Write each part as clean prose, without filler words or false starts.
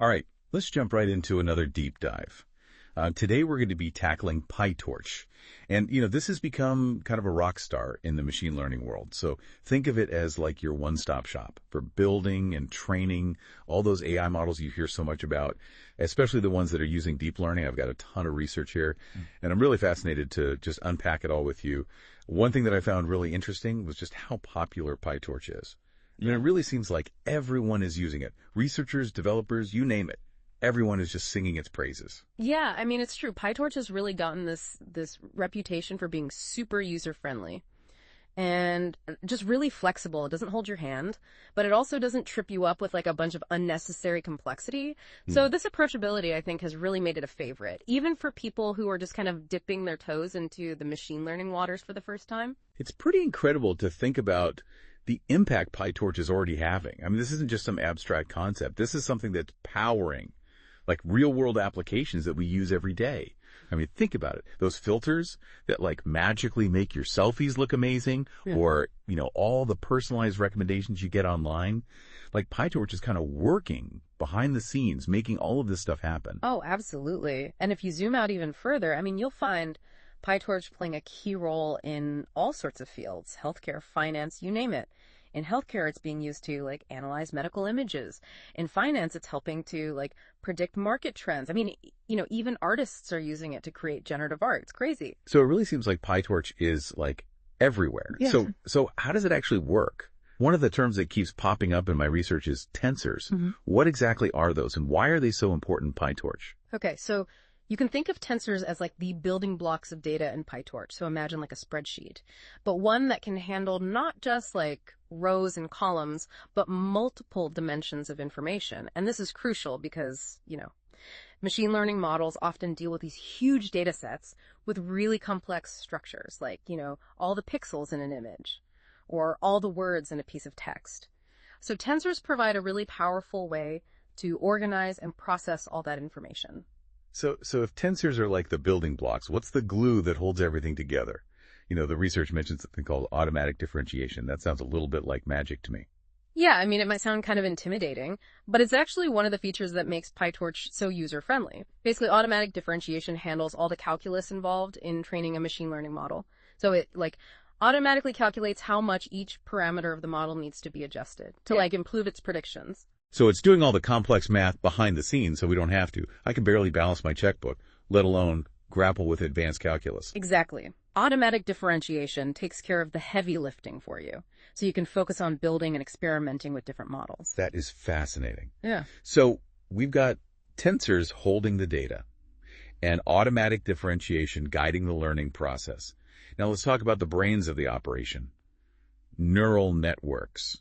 All right, let's jump right into another deep dive. Today we're going to be tackling PyTorch. And, this has become kind of a rock star in the machine learning world. So think of it as like your one-stop shop for building and training all those AI models you hear so much about, especially the ones that are using deep learning. I've got a ton of research here, and I'm really fascinated to just unpack it all with you. One thing that I found really interesting was just how popular PyTorch is. I mean, it really seems like everyone is using it. Researchers, developers, you name it. Everyone is just singing its praises. Yeah, I mean, it's true. PyTorch has really gotten this reputation for being super user-friendly and just really flexible. It doesn't hold your hand, but it also doesn't trip you up with like a bunch of unnecessary complexity. So this approachability, I think, has really made it a favorite, even for people who are just kind of dipping their toes into the machine learning waters for the first time. It's pretty incredible to think about the impact PyTorch is already having. I mean, this isn't just some abstract concept. This is something that's powering like real-world applications that we use every day. I mean, think about it. Those filters that like magically make your selfies look amazing, or, all the personalized recommendations you get online. Like PyTorch is kind of working behind the scenes, making all of this stuff happen. Oh, absolutely. And if you zoom out even further, I mean, you'll find PyTorch playing a key role in all sorts of fields, healthcare, finance, you name it. In healthcare, it's being used to like analyze medical images. In finance, it's helping to like predict market trends. I mean, even artists are using it to create generative art. It's crazy. So it really seems like PyTorch is like everywhere. Yeah. So how does it actually work? One of the terms that keeps popping up in my research is tensors. What exactly are those, and why are they so important in PyTorch? Okay, so you can think of tensors as like the building blocks of data in PyTorch. So imagine like a spreadsheet, but one that can handle not just like rows and columns, but multiple dimensions of information. And this is crucial because, machine learning models often deal with these huge data sets with really complex structures, like, all the pixels in an image or all the words in a piece of text. So tensors provide a really powerful way to organize and process all that information. So if tensors are like the building blocks, what's the glue that holds everything together? The research mentions something called automatic differentiation. That sounds a little bit like magic to me. Yeah, I mean, it might sound kind of intimidating, but it's actually one of the features that makes PyTorch so user-friendly. Basically, automatic differentiation handles all the calculus involved in training a machine learning model. So it, automatically calculates how much each parameter of the model needs to be adjusted to, improve its predictions. So it's doing all the complex math behind the scenes so we don't have to. I can barely balance my checkbook, let alone grapple with advanced calculus. Exactly. Automatic differentiation takes care of the heavy lifting for you, so you can focus on building and experimenting with different models. That is fascinating. Yeah. So we've got tensors holding the data and automatic differentiation guiding the learning process. Now let's talk about the brains of the operation. Neural networks.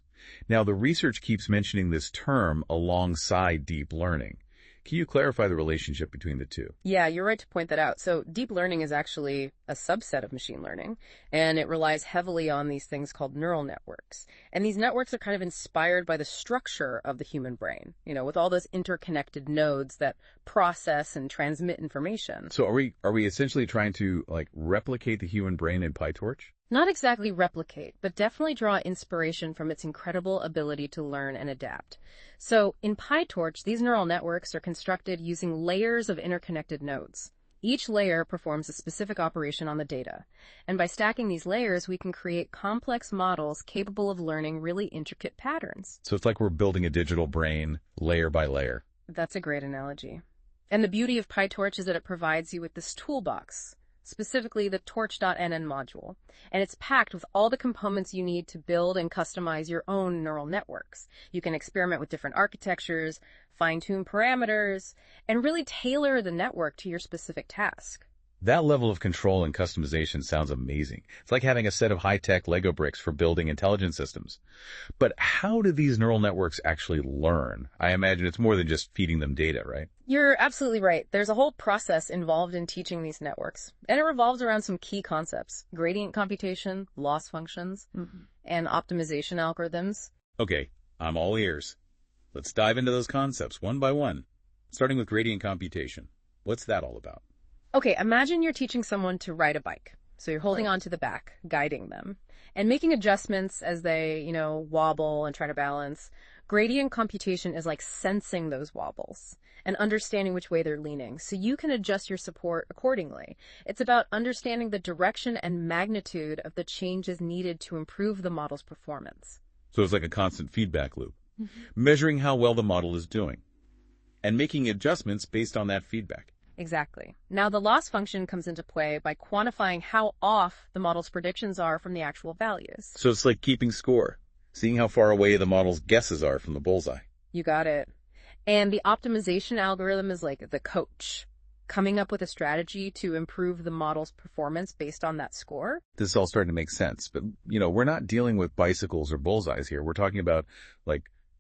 Now the research keeps mentioning this term alongside deep learning. Can you clarify the relationship between the two? Yeah, you're right to point that out. So deep learning is actually a subset of machine learning, and it relies heavily on these things called neural networks. And these networks are kind of inspired by the structure of the human brain, with all those interconnected nodes that process and transmit information. So are we essentially trying to replicate the human brain in PyTorch? Not exactly replicate, but definitely draw inspiration from its incredible ability to learn and adapt. So in PyTorch, these neural networks are constructed using layers of interconnected nodes. Each layer performs a specific operation on the data. And by stacking these layers, we can create complex models capable of learning really intricate patterns. So it's like we're building a digital brain layer by layer. That's a great analogy. And the beauty of PyTorch is that it provides you with this toolbox, specifically the torch.nn module, and it's packed with all the components you need to build and customize your own neural networks. You can experiment with different architectures, fine-tune parameters, and really tailor the network to your specific task. That level of control and customization sounds amazing. It's like having a set of high-tech Lego bricks for building intelligent systems. But how do these neural networks actually learn? I imagine it's more than just feeding them data, right? You're absolutely right. There's a whole process involved in teaching these networks, and it revolves around some key concepts: gradient computation, loss functions, and optimization algorithms. Okay, I'm all ears. Let's dive into those concepts one by one, starting with gradient computation. What's that all about? Okay, imagine you're teaching someone to ride a bike. So you're holding on to the back, guiding them, and making adjustments as they, wobble and try to balance. Gradient computation is like sensing those wobbles and understanding which way they're leaning, so you can adjust your support accordingly. It's about understanding the direction and magnitude of the changes needed to improve the model's performance. So it's like a constant feedback loop, measuring how well the model is doing and making adjustments based on that feedback. Exactly. Now, the loss function comes into play by quantifying how off the model's predictions are from the actual values. So it's like keeping score, seeing how far away the model's guesses are from the bullseye. You got it. And the optimization algorithm is like the coach, coming up with a strategy to improve the model's performance based on that score. This is all starting to make sense, but, we're not dealing with bicycles or bullseyes here. We're talking about,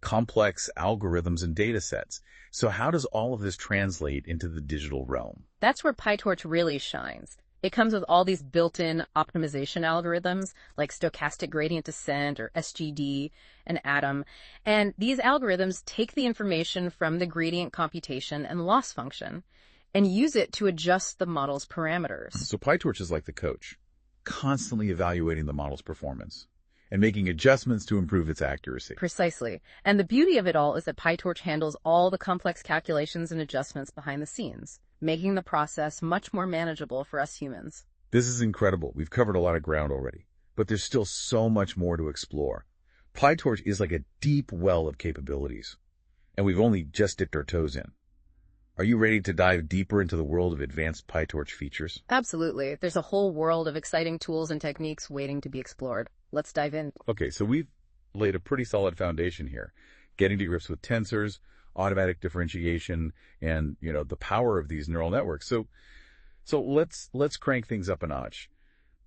complex algorithms and data sets. So how does all of this translate into the digital realm? That's where PyTorch really shines. It comes with all these built-in optimization algorithms like stochastic gradient descent or SGD and Atom. And these algorithms take the information from the gradient computation and loss function and use it to adjust the model's parameters. So PyTorch is like the coach, constantly evaluating the model's performance and making adjustments to improve its accuracy. Precisely. And the beauty of it all is that PyTorch handles all the complex calculations and adjustments behind the scenes, making the process much more manageable for us humans. This is incredible. We've covered a lot of ground already, but there's still so much more to explore. PyTorch is like a deep well of capabilities, and we've only just dipped our toes in. Are you ready to dive deeper into the world of advanced PyTorch features? Absolutely. There's a whole world of exciting tools and techniques waiting to be explored. Let's dive in. Okay, so we've laid a pretty solid foundation here, getting to grips with tensors, automatic differentiation, and, the power of these neural networks. So let's crank things up a notch.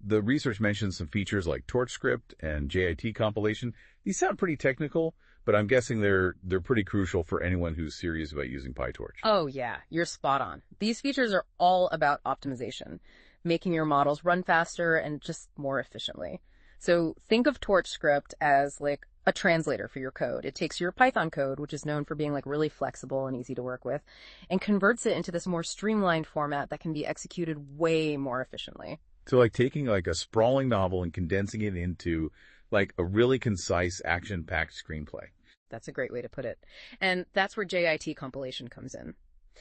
The research mentions some features like TorchScript and JIT compilation. These sound pretty technical, but I'm guessing they're pretty crucial for anyone who's serious about using PyTorch. Oh yeah, you're spot on. These features are all about optimization, making your models run faster and just more efficiently. So think of TorchScript as like a translator for your code. It takes your Python code, which is known for being really flexible and easy to work with, and converts it into this more streamlined format that can be executed way more efficiently. So taking a sprawling novel and condensing it into a really concise, action-packed screenplay. That's a great way to put it. And that's where JIT compilation comes in.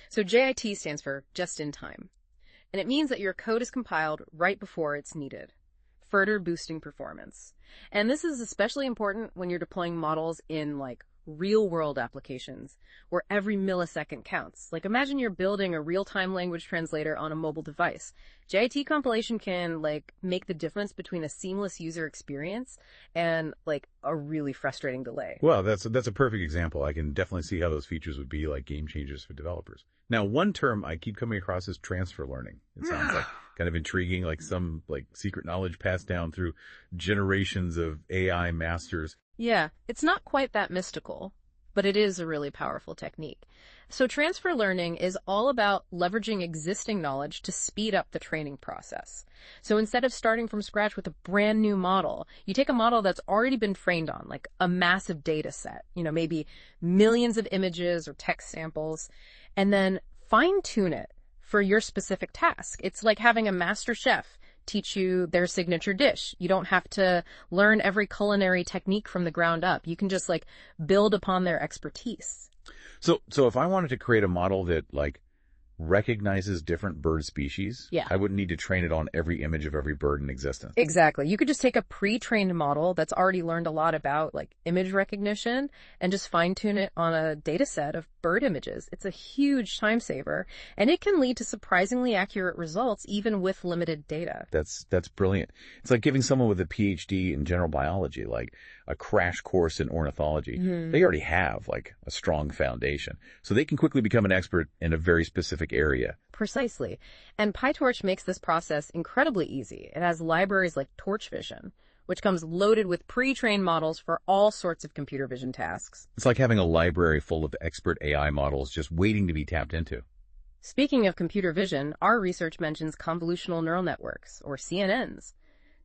So JIT stands for just in time. And it means that your code is compiled right before it's needed, further boosting performance. And this is especially important when you're deploying models in real-world applications where every millisecond counts. Imagine you're building a real-time language translator on a mobile device. JIT compilation can make the difference between a seamless user experience and a really frustrating delay. Well, that's a perfect example. I can definitely see how those features would be game changers for developers. Now, one term I keep coming across is transfer learning. It sounds kind of intriguing, some secret knowledge passed down through generations of AI masters. Yeah, it's not quite that mystical, but it is a really powerful technique. So transfer learning is all about leveraging existing knowledge to speed up the training process. So instead of starting from scratch with a brand new model, you take a model that's already been trained on, a massive data set, maybe millions of images or text samples, and then fine-tune it for your specific task. It's like having a master chef teach you their signature dish. You don't have to learn every culinary technique from the ground up. You can just build upon their expertise. So if I wanted to create a model that recognizes different bird species, yeah, I wouldn't need to train it on every image of every bird in existence. Exactly. You could just take a pre-trained model that's already learned a lot about image recognition and just fine-tune it on a data set of bird images. It's a huge time saver, and it can lead to surprisingly accurate results even with limited data. That's brilliant. It's like giving someone with a PhD in general biology a crash course in ornithology. Mm-hmm. They already have a strong foundation, so they can quickly become an expert in a very specific area. Precisely. And PyTorch makes this process incredibly easy. It has libraries like Torchvision, which comes loaded with pre-trained models for all sorts of computer vision tasks. It's like having a library full of expert AI models just waiting to be tapped into. Speaking of computer vision, our research mentions convolutional neural networks, or CNNs.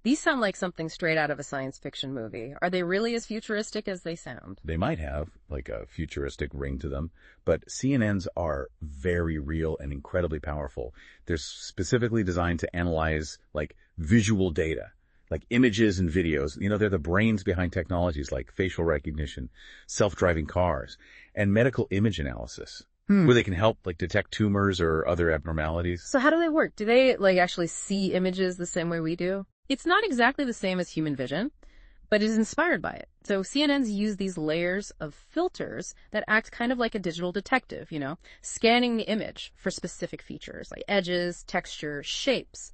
These sound like something straight out of a science fiction movie. Are they really as futuristic as they sound? They might have a futuristic ring to them, but CNNs are very real and incredibly powerful. They're specifically designed to analyze visual data. like images and videos. They're the brains behind technologies like facial recognition, self-driving cars, and medical image analysis, where they can help like detect tumors or other abnormalities. So how do they work? Do they like actually see images the same way we do? It's not exactly the same as human vision, but it is inspired by it. So CNNs use these layers of filters that act kind of like a digital detective, scanning the image for specific features like edges, texture, shapes.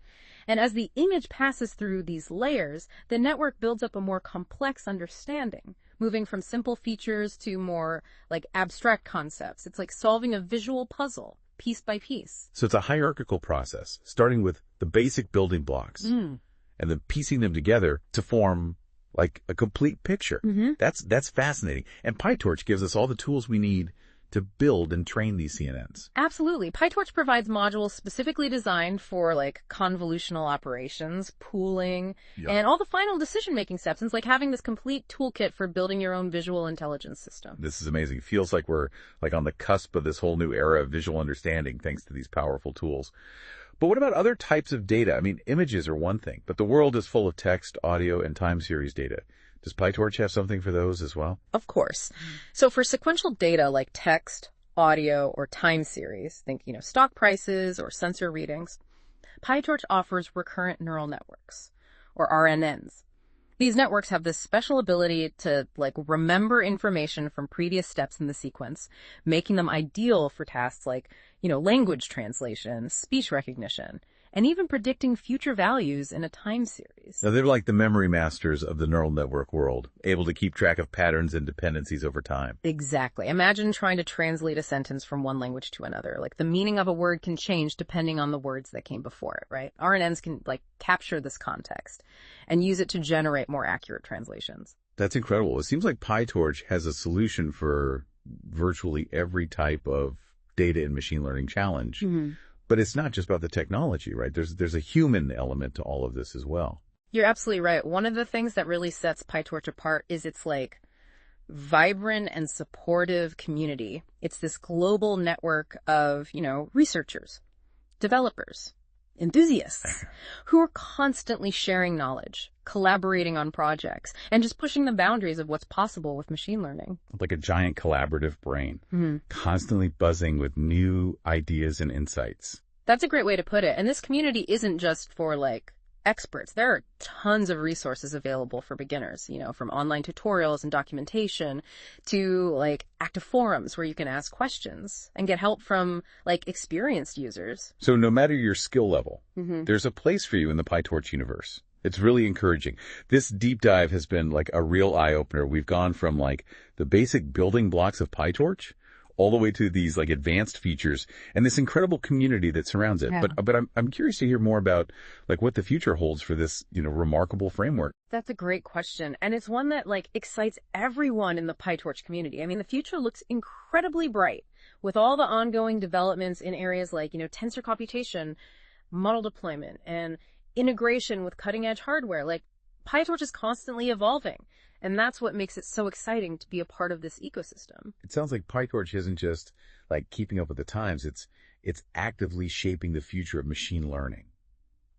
And as the image passes through these layers, the network builds up a more complex understanding, moving from simple features to more like abstract concepts. It's like solving a visual puzzle piece by piece. So it's a hierarchical process, starting with the basic building blocks and then piecing them together to form like a complete picture. That's fascinating. And PyTorch gives us all the tools we need to build and train these CNNs. Absolutely. PyTorch provides modules specifically designed for like convolutional operations, pooling, and all the final decision-making steps. And it's like having this complete toolkit for building your own visual intelligence system. This is amazing. It feels like we're like on the cusp of this whole new era of visual understanding thanks to these powerful tools. But what about other types of data? I mean, images are one thing, but the world is full of text, audio, and time series data. Does PyTorch have something for those as well? Of course. So for sequential data like text, audio, or time series, think, stock prices or sensor readings, PyTorch offers recurrent neural networks, or RNNs. These networks have this special ability to remember information from previous steps in the sequence, making them ideal for tasks like, language translation, speech recognition, and even predicting future values in a time series. Now, they're like the memory masters of the neural network world, able to keep track of patterns and dependencies over time. Exactly. Imagine trying to translate a sentence from one language to another. Like the meaning of a word can change depending on the words that came before it, right? RNNs can capture this context and use it to generate more accurate translations. That's incredible. It seems like PyTorch has a solution for virtually every type of data and machine learning challenge. But it's not just about the technology, right? There's a human element to all of this as well. You're absolutely right. One of the things that really sets PyTorch apart is its vibrant and supportive community. It's this global network of, researchers, developers, enthusiasts who are constantly sharing knowledge, collaborating on projects, and just pushing the boundaries of what's possible with machine learning. Like a giant collaborative brain, constantly buzzing with new ideas and insights. That's a great way to put it. And this community isn't just for experts. There are tons of resources available for beginners, from online tutorials and documentation to active forums where you can ask questions and get help from experienced users. So no matter your skill level, there's a place for you in the PyTorch universe. It's really encouraging. This deep dive has been a real eye-opener. We've gone from the basic building blocks of PyTorch all the way to these advanced features and this incredible community that surrounds it. Yeah. But I'm curious to hear more about what the future holds for this, remarkable framework. That's a great question. And it's one that excites everyone in the PyTorch community. I mean, the future looks incredibly bright with all the ongoing developments in areas like, tensor computation, model deployment, and integration with cutting edge hardware. PyTorch is constantly evolving. And that's what makes it so exciting to be a part of this ecosystem. It sounds like PyTorch isn't just keeping up with the times. It's actively shaping the future of machine learning.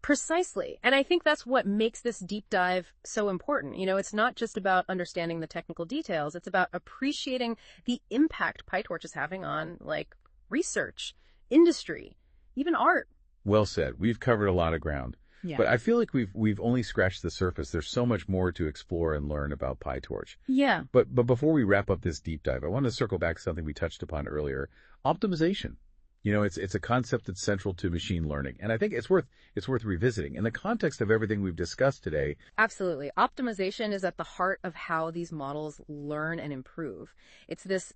Precisely. And I think that's what makes this deep dive so important. It's not just about understanding the technical details. It's about appreciating the impact PyTorch is having on research, industry, even art. Well said. We've covered a lot of ground. Yeah. But I feel like we've only scratched the surface. There's so much more to explore and learn about PyTorch. Yeah. But before we wrap up this deep dive, I want to circle back to something we touched upon earlier. Optimization. It's a concept that's central to machine learning. And I think it's worth revisiting. In the context of everything we've discussed today. Absolutely. Optimization is at the heart of how these models learn and improve. It's this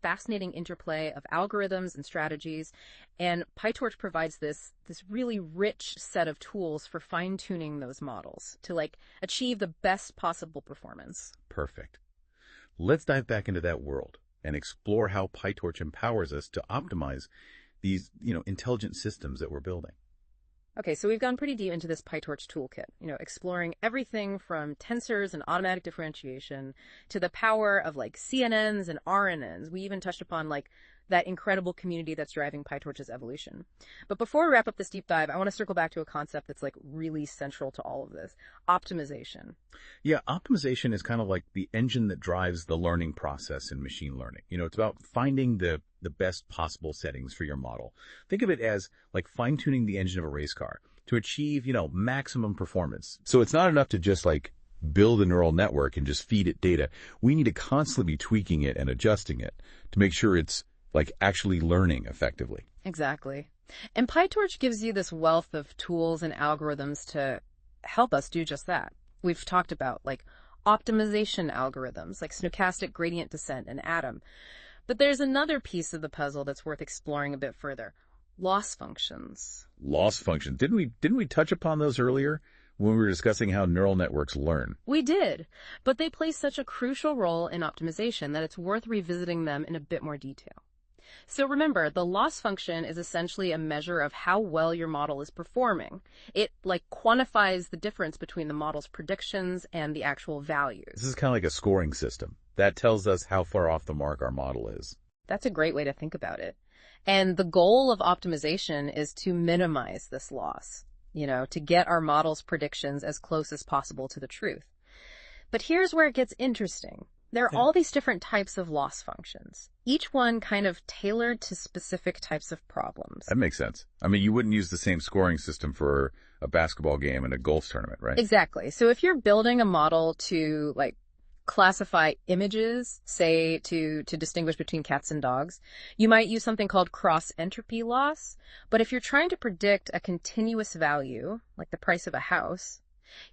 fascinating interplay of algorithms and strategies. And PyTorch provides this really rich set of tools for fine-tuning those models to achieve the best possible performance. Perfect. Let's dive back into that world and explore how PyTorch empowers us to optimize these, intelligent systems that we're building. Okay, so we've gone pretty deep into this PyTorch toolkit, exploring everything from tensors and automatic differentiation to the power of CNNs and RNNs. We even touched upon that incredible community that's driving PyTorch's evolution. But before we wrap up this deep dive, I want to circle back to a concept that's like really central to all of this: optimization. Yeah, optimization is kind of like the engine that drives the learning process in machine learning. It's about finding the best possible settings for your model. Think of it as like fine-tuning the engine of a race car to achieve, maximum performance. So it's not enough to just like build a neural network and just feed it data. We need to constantly be tweaking it and adjusting it to make sure it's like actually learning effectively. Exactly. And PyTorch gives you this wealth of tools and algorithms to help us do just that. We've talked about like optimization algorithms like stochastic gradient descent and Atom. But there's another piece of the puzzle that's worth exploring a bit further: loss functions. Loss function. Didn't we touch upon those earlier when we were discussing how neural networks learn? We did, but they play such a crucial role in optimization that it's worth revisiting them in a bit more detail. So remember, the loss function is essentially a measure of how well your model is performing. It like quantifies the difference between the model's predictions and the actual values. This is kind of like a scoring system that tells us how far off the mark our model is. That's a great way to think about it. And the goal of optimization is to minimize this loss, to get our model's predictions as close as possible to the truth. But here's where it gets interesting. There are all these different types of loss functions, each one kind of tailored to specific types of problems. That makes sense. I mean, you wouldn't use the same scoring system for a basketball game and a golf tournament, right? Exactly. So if you're building a model to like classify images, say to distinguish between cats and dogs, you might use something called cross-entropy loss. But if you're trying to predict a continuous value, like the price of a house,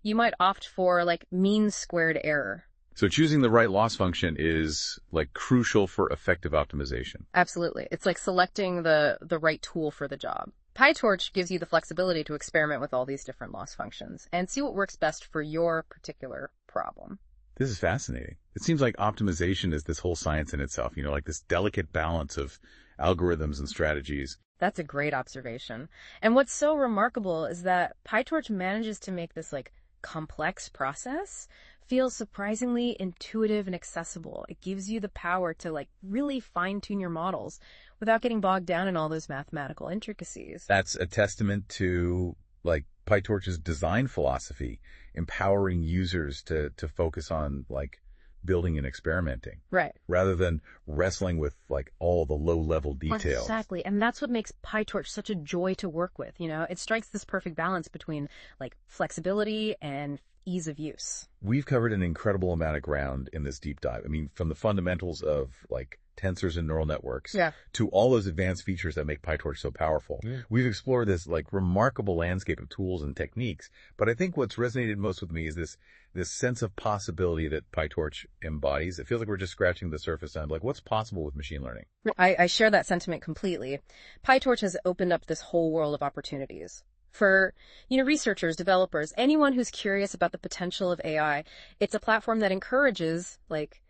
you might opt for like mean squared error. So choosing the right loss function is like crucial for effective optimization. Absolutely. It's like selecting the right tool for the job. PyTorch gives you the flexibility to experiment with all these different loss functions and see what works best for your particular problem. This is fascinating. It seems like optimization is this whole science in itself, like this delicate balance of algorithms and strategies. That's a great observation. And what's so remarkable is that PyTorch manages to make this like complex process feel surprisingly intuitive and accessible. It gives you the power to like really fine-tune your models without getting bogged down in all those mathematical intricacies. That's a testament to like PyTorch's design philosophy, empowering users to focus on like building and experimenting. Right. Rather than wrestling with like all the low-level details. Exactly. And that's what makes PyTorch such a joy to work with. It strikes this perfect balance between like flexibility and ease of use. We've covered an incredible amount of ground in this deep dive. I mean, from the fundamentals of like tensors and neural networks to all those advanced features that make PyTorch so powerful. Yeah. We've explored this like remarkable landscape of tools and techniques. But I think what's resonated most with me is this sense of possibility that PyTorch embodies. It feels like we're just scratching the surface on like what's possible with machine learning. I share that sentiment completely. PyTorch has opened up this whole world of opportunities. For, researchers, developers, anyone who's curious about the potential of AI, it's a platform that encourages, like,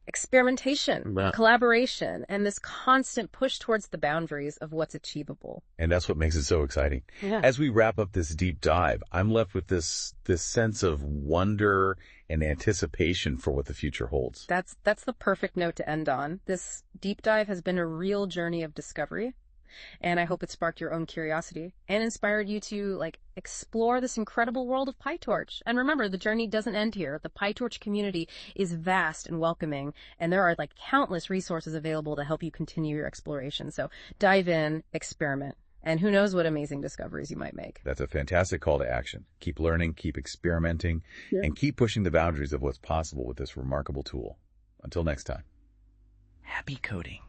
experimentation, collaboration, and this constant push towards the boundaries of what's achievable. And that's what makes it so exciting. Yeah. As we wrap up this deep dive, I'm left with this sense of wonder and anticipation for what the future holds. That's the perfect note to end on. This deep dive has been a real journey of discovery. And I hope it sparked your own curiosity and inspired you to like explore this incredible world of PyTorch. And remember, the journey doesn't end here. The PyTorch community is vast and welcoming, and there are like countless resources available to help you continue your exploration. So dive in, experiment, and who knows what amazing discoveries you might make. That's a fantastic call to action. Keep learning, keep experimenting, and keep pushing the boundaries of what's possible with this remarkable tool. Until next time. Happy coding.